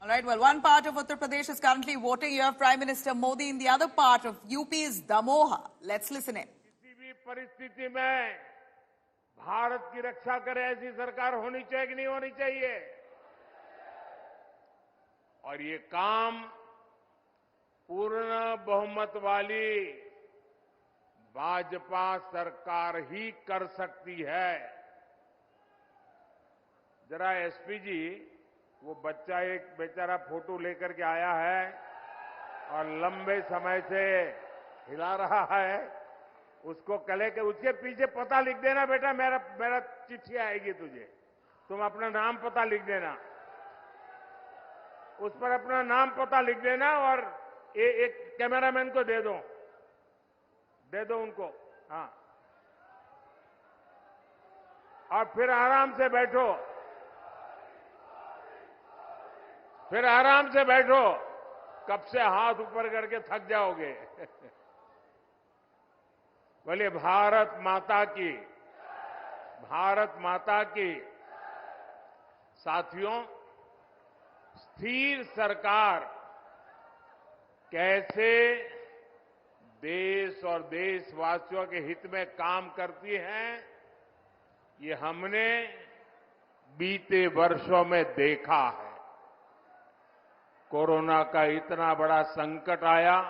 All right, well, one part of Uttar Pradesh is currently voting. You have Prime Minister Modi. In the other part of UP is Damoha. Let's listen in. किसी भी परिस्थिति में भारत की रक्षा करे ऐसी सरकार होनी चाहिए कि नहीं होनी चाहिए। और ये काम पूर्ण बहुमत वाली भाजपा सरकार ही कर सकती है। जरा एसपी जी, वो बच्चा एक बेचारा फोटो लेकर के आया है और लंबे समय से हिला रहा है, उसको कले के उसके पीछे पता लिख देना बेटा, मेरा चिट्ठी आएगी तुझे, तुम अपना नाम पता लिख देना, उस पर अपना नाम पता लिख देना और एक कैमरामैन को दे दो उनको। हाँ, और फिर आराम से बैठो, कब से हाथ ऊपर करके थक जाओगे। बोले भारत माता की। साथियों, स्थिर सरकार कैसे देश और देशवासियों के हित में काम करती है, ये हमने बीते वर्षों में देखा है। कोरोना का इतना बड़ा संकट आया,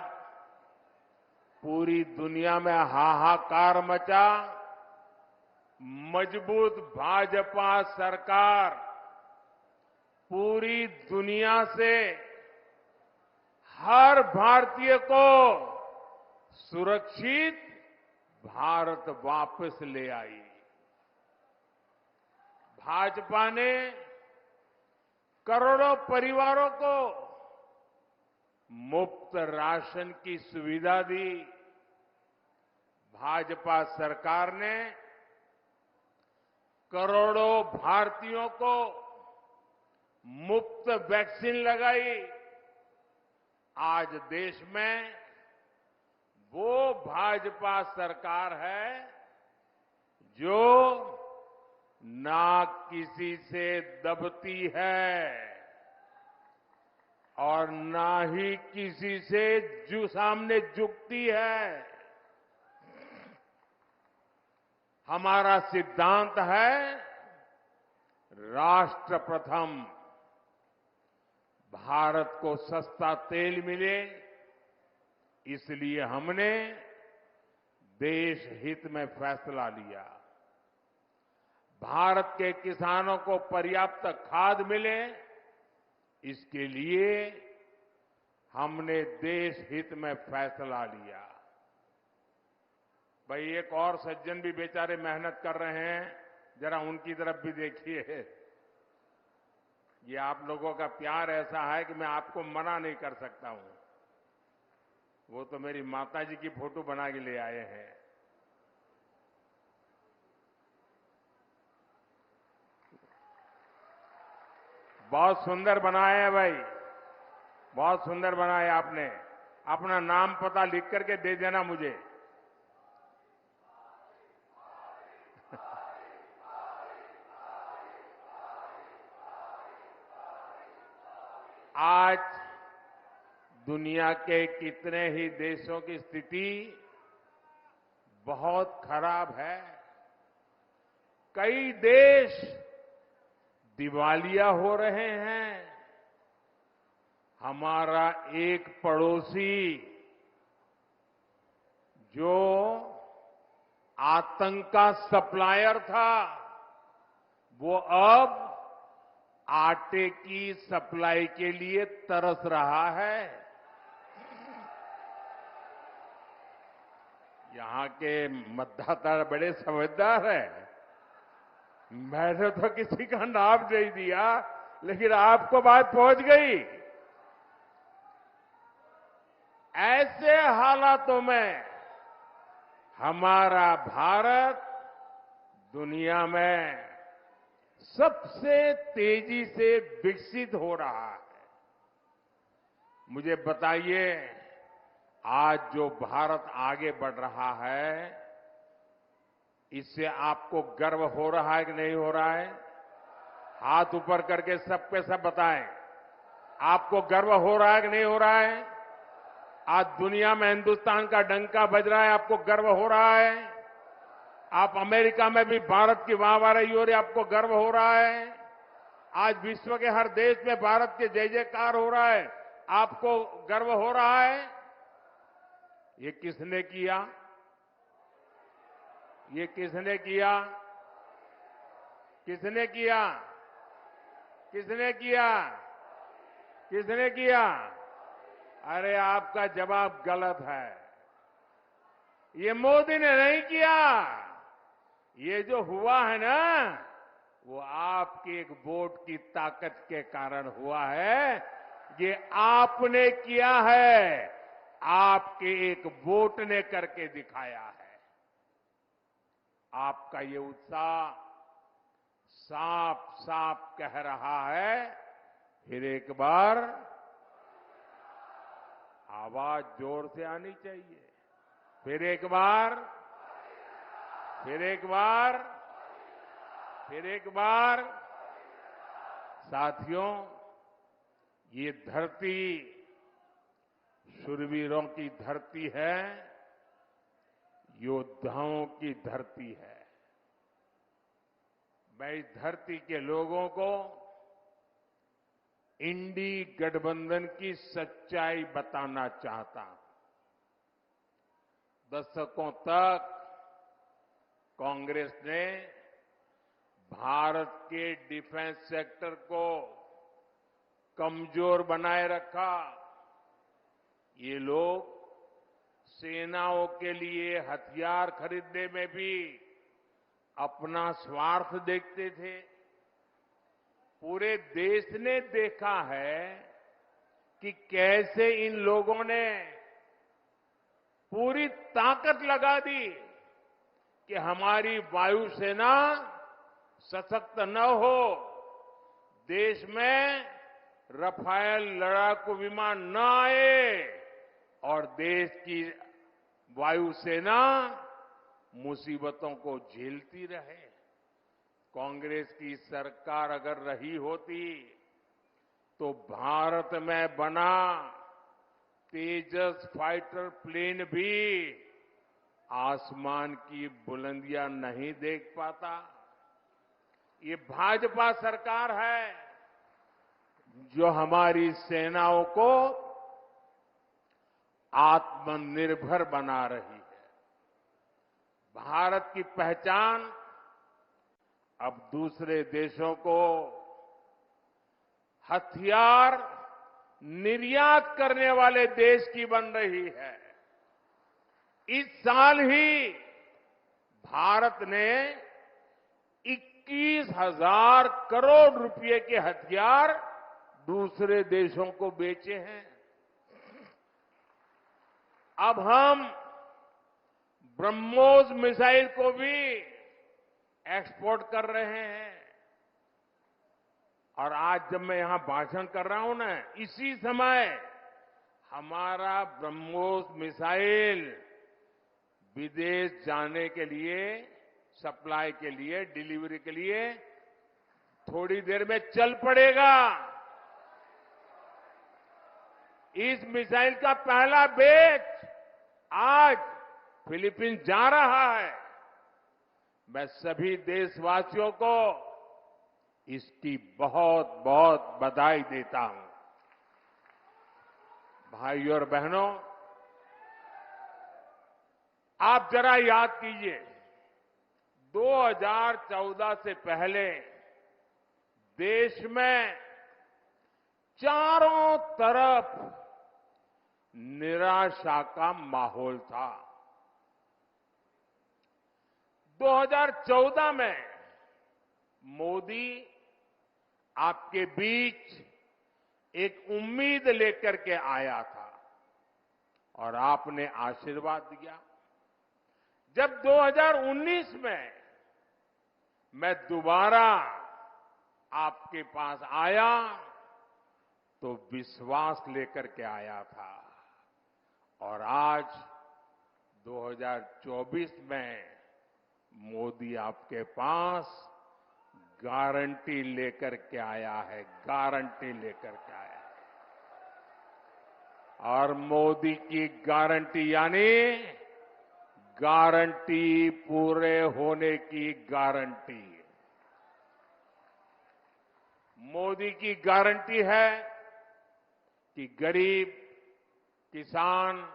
पूरी दुनिया में हाहाकार मचा, मजबूत भाजपा सरकार पूरी दुनिया से हर भारतीय को सुरक्षित भारत वापस ले आई। भाजपा ने करोड़ों परिवारों को मुफ्त राशन की सुविधा दी। भाजपा सरकार ने करोड़ों भारतीयों को मुफ्त वैक्सीन लगाई। आज देश में वो भाजपा सरकार है जो ना किसी से दबती है और ना ही किसी से सामने झुकती है। हमारा सिद्धांत है राष्ट्र प्रथम। भारत को सस्ता तेल मिले, इसलिए हमने देश हित में फैसला लिया। भारत के किसानों को पर्याप्त खाद मिले, इसके लिए हमने देश हित में फैसला लिया। भाई, एक और सज्जन भी बेचारे मेहनत कर रहे हैं, जरा उनकी तरफ भी देखिए। ये आप लोगों का प्यार ऐसा है कि मैं आपको मना नहीं कर सकता हूं। वो तो मेरी माताजी की फोटो बना के ले आए हैं। बहुत सुंदर बनाए हैं भाई, बहुत सुंदर बनाए आपने। अपना नाम पता लिख करके दे देना मुझे। आज दुनिया के कितने ही देशों की स्थिति बहुत खराब है। कई देश दिवालिया हो रहे हैं। हमारा एक पड़ोसी जो आतंक का सप्लायर था, वो अब आटे की सप्लाई के लिए तरस रहा है। यहां के मतदाता बड़े समझदार हैं। मैंने तो किसी का नाम नहीं दिया, लेकिन आपको बात पहुंच गई। ऐसे हालातों में हमारा भारत दुनिया में सबसे तेजी से विकसित हो रहा है। मुझे बताइए, आज जो भारत आगे बढ़ रहा है, इससे आपको गर्व हो रहा है कि नहीं हो रहा है? हाथ ऊपर करके सबके सब बताएं। आपको गर्व हो रहा है कि नहीं हो रहा है? आज दुनिया में हिंदुस्तान का डंका बज रहा है, आपको गर्व हो रहा है? आप अमेरिका में भी भारत की वाहवाही हो रही है, आपको गर्व हो रहा है? आज विश्व के हर देश में भारत के जय जयकार हो रहा है, आपको गर्व हो रहा है? ये किसने किया? ये किसने किया? किसने किया? किसने किया? किसने किया? अरे आपका जवाब गलत है। ये मोदी ने नहीं किया। ये जो हुआ है ना, वो आपकी एक वोट की ताकत के कारण हुआ है। ये आपने किया है, आपके एक वोट ने करके दिखाया है। आपका ये उत्साह साफ साफ कह रहा है, फिर एक बार आवाज जोर से आनी चाहिए। फिर एक बार, फिर एक बार, फिर एक बार। साथियों, ये धरती शूरवीरों की धरती है, योद्धाओं की धरती है। मैं इस धरती के लोगों को इंडी गठबंधन की सच्चाई बताना चाहता हूं। दशकों तक कांग्रेस ने भारत के डिफेंस सेक्टर को कमजोर बनाए रखा। ये लोग सेनाओं के लिए हथियार खरीदने में भी अपना स्वार्थ देखते थे। पूरे देश ने देखा है कि कैसे इन लोगों ने पूरी ताकत लगा दी कि हमारी वायुसेना सशक्त न हो, देश में रफाल लड़ाकू विमान न आए और देश की वायुसेना मुसीबतों को झेलती रहे। कांग्रेस की सरकार अगर रही होती तो भारत में बना तेजस फाइटर प्लेन भी आसमान की बुलंदियां नहीं देख पाता। ये भाजपा सरकार है जो हमारी सेनाओं को आत्मनिर्भर बना रही है। भारत की पहचान अब दूसरे देशों को हथियार निर्यात करने वाले देश की बन रही है। इस साल ही भारत ने 21,000 करोड़ रुपए के हथियार दूसरे देशों को बेचे हैं। अब हम ब्रह्मोस मिसाइल को भी एक्सपोर्ट कर रहे हैं। और आज जब मैं यहां भाषण कर रहा हूं ना, इसी समय हमारा ब्रह्मोस मिसाइल विदेश जाने के लिए, सप्लाई के लिए, डिलीवरी के लिए थोड़ी देर में चल पड़ेगा। इस मिसाइल का पहला बैच आज फिलीपींस जा रहा है। मैं सभी देशवासियों को इसकी बहुत बहुत बधाई देता हूं। भाइयों और बहनों, आप जरा याद कीजिए, 2014 से पहले देश में चारों तरफ निराशा का माहौल था। 2014 में मोदी आपके बीच एक उम्मीद लेकर के आया था और आपने आशीर्वाद दिया। जब 2019 में मैं दोबारा आपके पास आया तो विश्वास लेकर के आया था और आज 2024 में मोदी आपके पास गारंटी लेकर के आया है, गारंटी लेकर के आया है। और मोदी की गारंटी यानी गारंटी पूरे होने की गारंटी। मोदी की गारंटी है कि गरीब, किसान,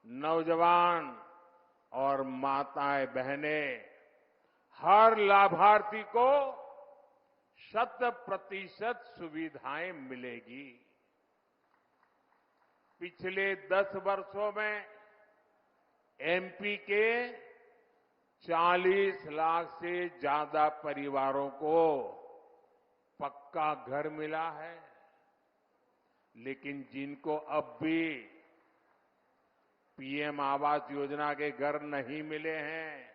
नौजवान और माताएं बहनें हर लाभार्थी को 100% सुविधाएं मिलेगी। पिछले 10 वर्षों में एमपी के 40 लाख से ज्यादा परिवारों को पक्का घर मिला है, लेकिन जिनको अब भी पीएम आवास योजना के घर नहीं मिले हैं,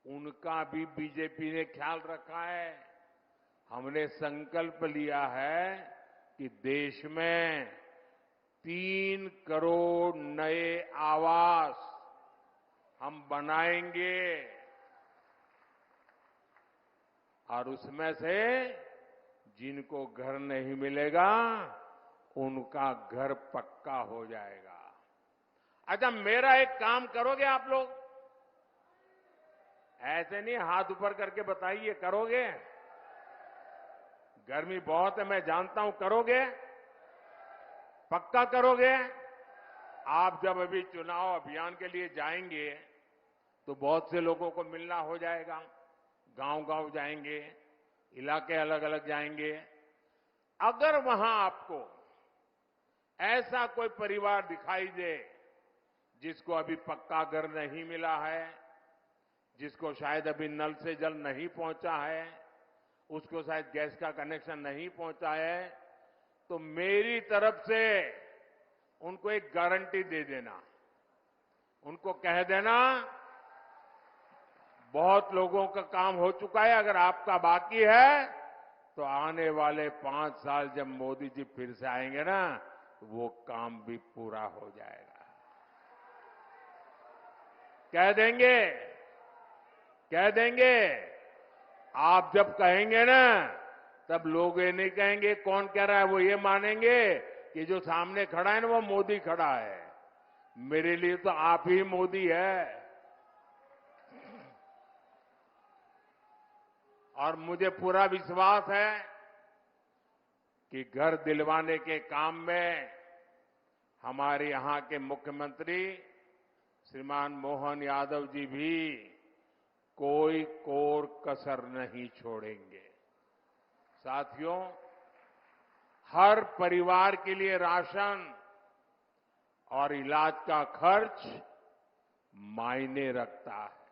उनका भी बीजेपी ने ख्याल रखा है। हमने संकल्प लिया है कि देश में 3 करोड़ नए आवास हम बनाएंगे और उसमें से जिनको घर नहीं मिलेगा उनका घर पक्का हो जाएगा। अच्छा, मेरा एक काम करोगे आप लोग? ऐसे नहीं हाथ ऊपर करके बताइए, करोगे? गर्मी बहुत है, मैं जानता हूं, करोगे? पक्का करोगे? आप जब अभी चुनाव अभियान के लिए जाएंगे तो बहुत से लोगों को मिलना हो जाएगा, गांव-गांव जाएंगे, इलाके अलग अलग जाएंगे। अगर वहां आपको ऐसा कोई परिवार दिखाई दे जिसको अभी पक्का घर नहीं मिला है, जिसको शायद अभी नल से जल नहीं पहुंचा है, उसको शायद गैस का कनेक्शन नहीं पहुंचा है, तो मेरी तरफ से उनको एक गारंटी दे देना। उनको कह देना बहुत लोगों का काम हो चुका है, अगर आपका बाकी है तो आने वाले 5 साल जब मोदी जी फिर से आएंगे ना, वो काम भी पूरा हो जाएगा। कह देंगे, कह देंगे। आप जब कहेंगे ना, तब लोग ये नहीं कहेंगे कौन कह रहा है, वो ये मानेंगे कि जो सामने खड़ा है ना वो मोदी खड़ा है। मेरे लिए तो आप ही मोदी है। और मुझे पूरा विश्वास है कि घर दिलवाने के काम में हमारे यहां के मुख्यमंत्री श्रीमान मोहन यादव जी भी कोई कोर कसर नहीं छोड़ेंगे। साथियों, हर परिवार के लिए राशन और इलाज का खर्च मायने रखता है।